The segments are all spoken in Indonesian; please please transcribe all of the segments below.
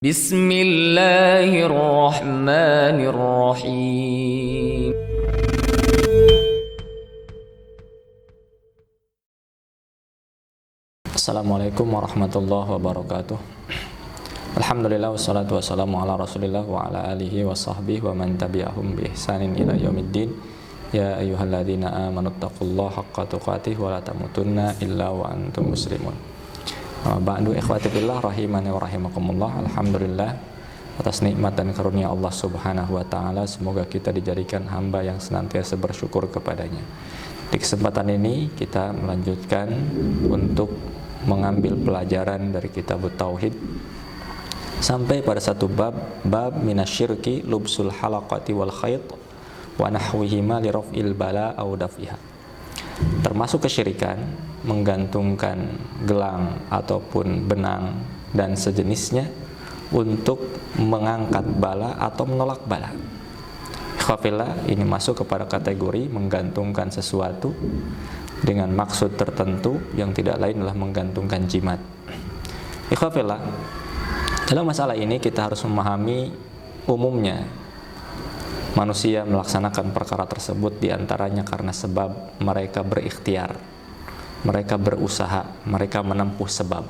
Bismillahirrahmanirrahim. Assalamualaikum warahmatullahi wabarakatuh. Alhamdulillah wassalatu wassalamu ala rasulillah wa ala alihi wa sahbihi wa man tabi'ahum bi ihsanin ila yaumiddin. Ya ayyuhalladzina amanuttaqullaha haqqa tuqatih wa la tamutunna illa wa antum muslimun. Ba'du ikhwati fillah rahimani wa rahimakumullah. Alhamdulillah atas nikmat dan karunia Allah Subhanahu wa taala, semoga kita dijadikan hamba yang senantiasa bersyukur kepadanya. Di kesempatan ini kita melanjutkan untuk mengambil pelajaran dari kitab Tauhid sampai pada satu bab minasyirki lubsul halaqati wal khayt wa nahwihima li raf'il bala aw daf'iha. Termasuk kesyirikan menggantungkan gelang ataupun benang dan sejenisnya untuk mengangkat bala atau menolak bala. Ikhwafillah, ini masuk kepada kategori menggantungkan sesuatu dengan maksud tertentu yang tidak lain adalah menggantungkan jimat. Ikhwafillah, dalam masalah ini kita harus memahami umumnya manusia melaksanakan perkara tersebut diantaranya karena sebab mereka berikhtiar, mereka berusaha, mereka menempuh sebab.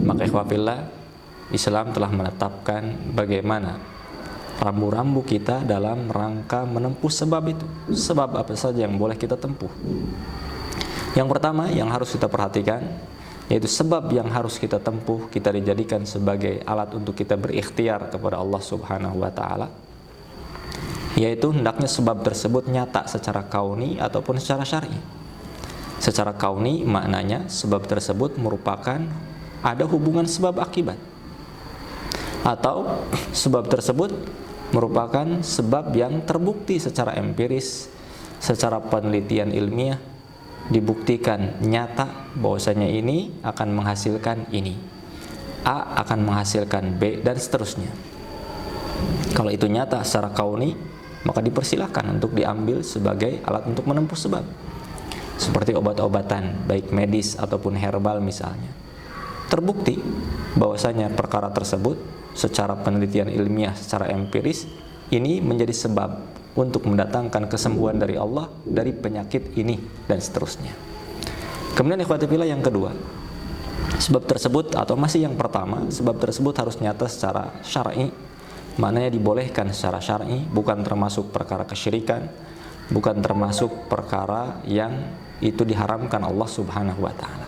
Maka ikhwafillah, Islam telah menetapkan bagaimana rambu-rambu kita dalam rangka menempuh sebab itu. Sebab apa saja yang boleh kita tempuh? Yang pertama yang harus kita perhatikan, yaitu sebab yang harus kita tempuh, kita dijadikan sebagai alat untuk kita berikhtiar kepada Allah Subhanahu wa taala, yaitu hendaknya sebab tersebut nyata secara kauni ataupun secara syar'i. Secara kauni maknanya sebab tersebut merupakan ada hubungan sebab akibat, atau sebab tersebut merupakan sebab yang terbukti secara empiris, secara penelitian ilmiah, dibuktikan nyata bahwasanya ini akan menghasilkan ini, A akan menghasilkan B, dan seterusnya. Kalau itu nyata secara kauni, maka dipersilahkan untuk diambil sebagai alat untuk menempuh sebab, seperti obat-obatan baik medis ataupun herbal misalnya. Terbukti bahwasanya perkara tersebut secara penelitian ilmiah, secara empiris, ini menjadi sebab untuk mendatangkan kesembuhan dari Allah dari penyakit ini dan seterusnya. Kemudian ikhwati fillah yang kedua, sebab tersebut atau masih yang pertama, sebab tersebut harus nyata secara syar'i, maknanya dibolehkan secara syar'i, bukan termasuk perkara kesyirikan, bukan termasuk perkara yang itu diharamkan Allah Subhanahu wa taala.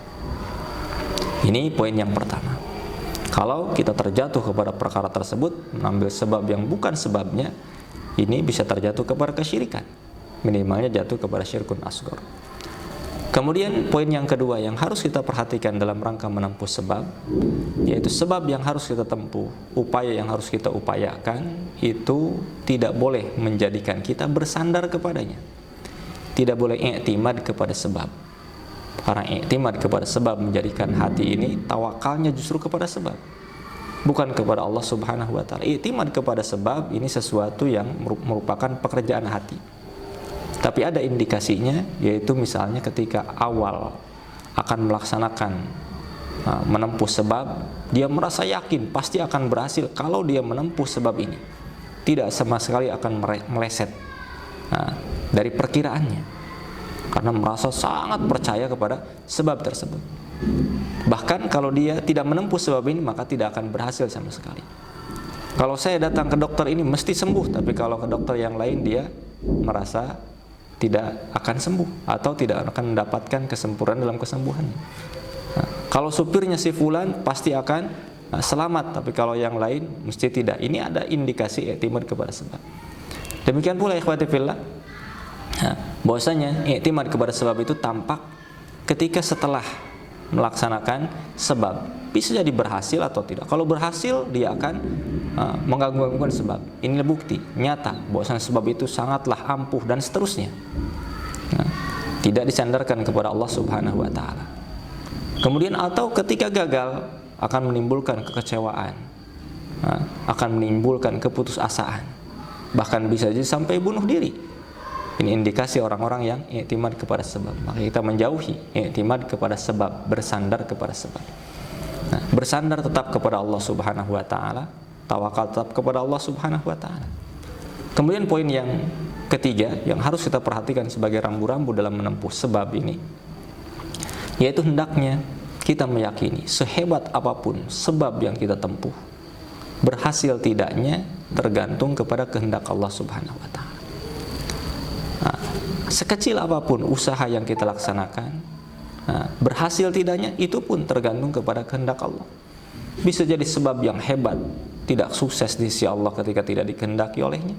Ini poin yang pertama. Kalau kita terjatuh kepada perkara tersebut, mengambil sebab yang bukan sebabnya, ini bisa terjatuh kepada kesyirikan, minimalnya jatuh kepada syirkun asghar. Kemudian poin yang kedua yang harus kita perhatikan dalam rangka menempuh sebab, yaitu sebab yang harus kita tempuh, upaya yang harus kita upayakan, itu tidak boleh menjadikan kita bersandar kepadanya, tidak boleh i'timad kepada sebab. Karena i'timad kepada sebab menjadikan hati ini tawakalnya justru kepada sebab, bukan kepada Allah Subhanahu wa taala. I'timad kepada sebab ini sesuatu yang merupakan pekerjaan hati. Tapi ada indikasinya, yaitu misalnya ketika awal akan melaksanakan menempuh sebab, dia merasa yakin pasti akan berhasil kalau dia menempuh sebab ini, tidak sama sekali akan meleset dari perkiraannya, karena merasa sangat percaya kepada sebab tersebut. Bahkan kalau dia tidak menempuh sebab ini, maka tidak akan berhasil sama sekali. Kalau saya datang ke dokter ini mesti sembuh, tapi kalau ke dokter yang lain dia merasa tidak akan sembuh atau tidak akan mendapatkan kesempurnaan dalam kesembuhan. Kalau supirnya si fulan pasti akan selamat, tapi kalau yang lain mesti tidak. Ini ada indikasi i'timad kepada sebab. Demikian pula ikhwati fillah, bahwasanya i'timad kepada sebab itu tampak ketika setelah melaksanakan sebab, bisa jadi berhasil atau tidak. Kalau berhasil, dia akan menggabungkan sebab. Ini bukti nyata bahwasanya sebab itu sangatlah ampuh dan seterusnya. Tidak disandarkan kepada Allah Subhanahu wa taala. Kemudian atau ketika gagal akan menimbulkan kekecewaan, akan menimbulkan keputusasaan, bahkan bisa jadi sampai bunuh diri. Ini indikasi orang-orang yang i'timad kepada sebab. Maka kita menjauhi i'timad kepada sebab, bersandar kepada sebab. Nah, bersandar tetap kepada Allah Subhanahu wa taala, tawakal tetap kepada Allah Subhanahu wa taala. Kemudian poin yang ketiga yang harus kita perhatikan sebagai rambu-rambu dalam menempuh sebab ini, yaitu hendaknya kita meyakini sehebat apapun sebab yang kita tempuh, berhasil tidaknya tergantung kepada kehendak Allah Subhanahu wa taala. Nah, sekecil apapun usaha yang kita laksanakan, berhasil tidaknya itu pun tergantung kepada kehendak Allah. Bisa jadi sebab yang hebat tidak sukses di sisi Allah ketika tidak dikehendaki olehnya,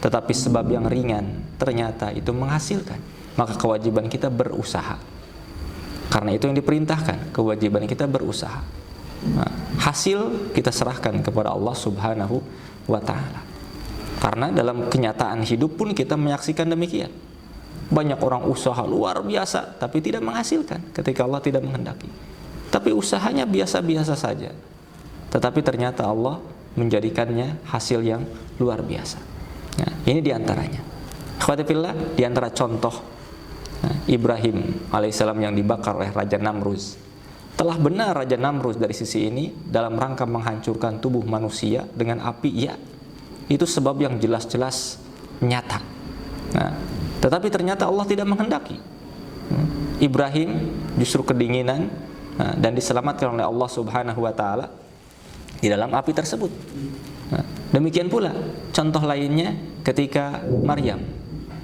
tetapi sebab yang ringan ternyata itu menghasilkan. Maka kewajiban kita berusaha. Karena itu yang diperintahkan, kewajiban kita berusaha. Nah, hasil kita serahkan kepada Allah Subhanahu wa ta'ala. Karena dalam kenyataan hidup pun kita menyaksikan demikian. Banyak orang usaha luar biasa tapi tidak menghasilkan ketika Allah tidak menghendaki. Tapi usahanya biasa-biasa saja, tetapi ternyata Allah menjadikannya hasil yang luar biasa. Nah, ini diantaranya. Akhwati fillah, diantara contoh Ibrahim alaihissalam yang dibakar oleh Raja Namruz. Telah benar Raja Namruz dari sisi ini dalam rangka menghancurkan tubuh manusia dengan api, ya, itu sebab yang jelas-jelas nyata. Nah, tetapi ternyata Allah tidak menghendaki. Ibrahim justru kedinginan dan diselamatkan oleh Allah Subhanahu wa taala di dalam api tersebut. Nah, demikian pula contoh lainnya ketika Maryam,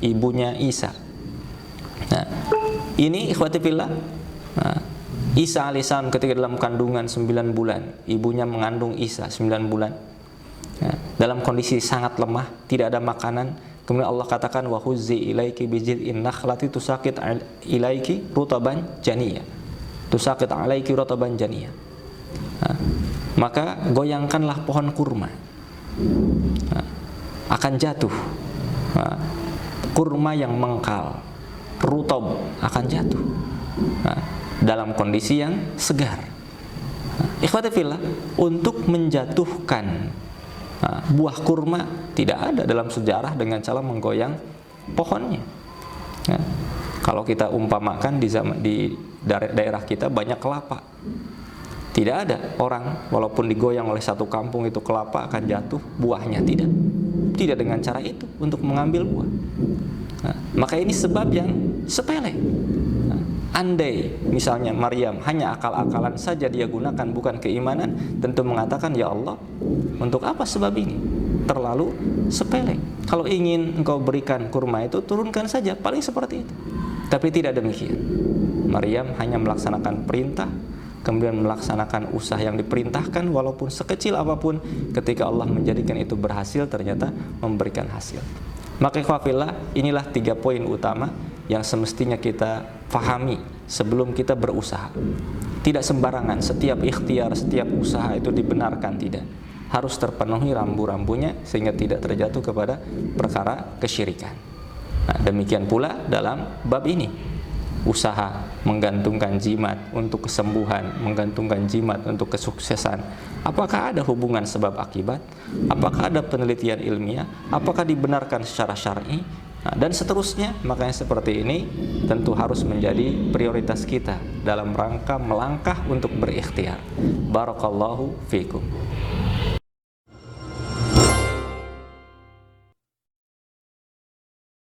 ibunya Isa. Nah, ini ikhwati fillah, Isa alaihissalam ketika dalam kandungan 9 bulan, ibunya mengandung Isa 9 bulan, dalam kondisi sangat lemah, tidak ada makanan. Kemudian Allah katakan, wa huzzi ilaiki bijid'in nakhlati tusaqit ilaiki rutaban janiyya, tusaqit alaiki rutaban janiyya. Maka goyangkanlah pohon kurma, akan jatuh, kurma yang mengkal, rutab akan jatuh dalam kondisi yang segar. Ikhwati fillah, untuk menjatuhkan buah kurma tidak ada dalam sejarah dengan cara menggoyang pohonnya. Kalau kita umpamakan di daerah kita banyak kelapa, tidak ada orang walaupun digoyang oleh satu kampung itu kelapa akan jatuh buahnya, tidak dengan cara itu untuk mengambil buah. Maka ini sebab yang sepele. Andai misalnya Maryam hanya akal-akalan saja dia gunakan, bukan keimanan, tentu mengatakan, ya Allah, untuk apa sebab ini? Terlalu sepele. Kalau ingin engkau berikan kurma itu, turunkan saja, paling seperti itu. Tapi tidak demikian. Maryam hanya melaksanakan perintah, kemudian melaksanakan usaha yang diperintahkan, walaupun sekecil apapun, ketika Allah menjadikan itu berhasil, ternyata memberikan hasil. Maka ikhwafillah, inilah 3 poin utama yang semestinya kita fahami sebelum kita berusaha. Tidak sembarangan setiap ikhtiar, setiap usaha itu dibenarkan, tidak. Harus terpenuhi rambu-rambunya sehingga tidak terjatuh kepada perkara kesyirikan. Nah, demikian pula dalam bab ini. Usaha menggantungkan jimat untuk kesembuhan, menggantungkan jimat untuk kesuksesan. Apakah ada hubungan sebab akibat? Apakah ada penelitian ilmiah? Apakah dibenarkan secara syar'i? Nah, dan seterusnya. Makanya seperti ini tentu harus menjadi prioritas kita dalam rangka melangkah untuk berikhtiar. Barakallahu fiikum.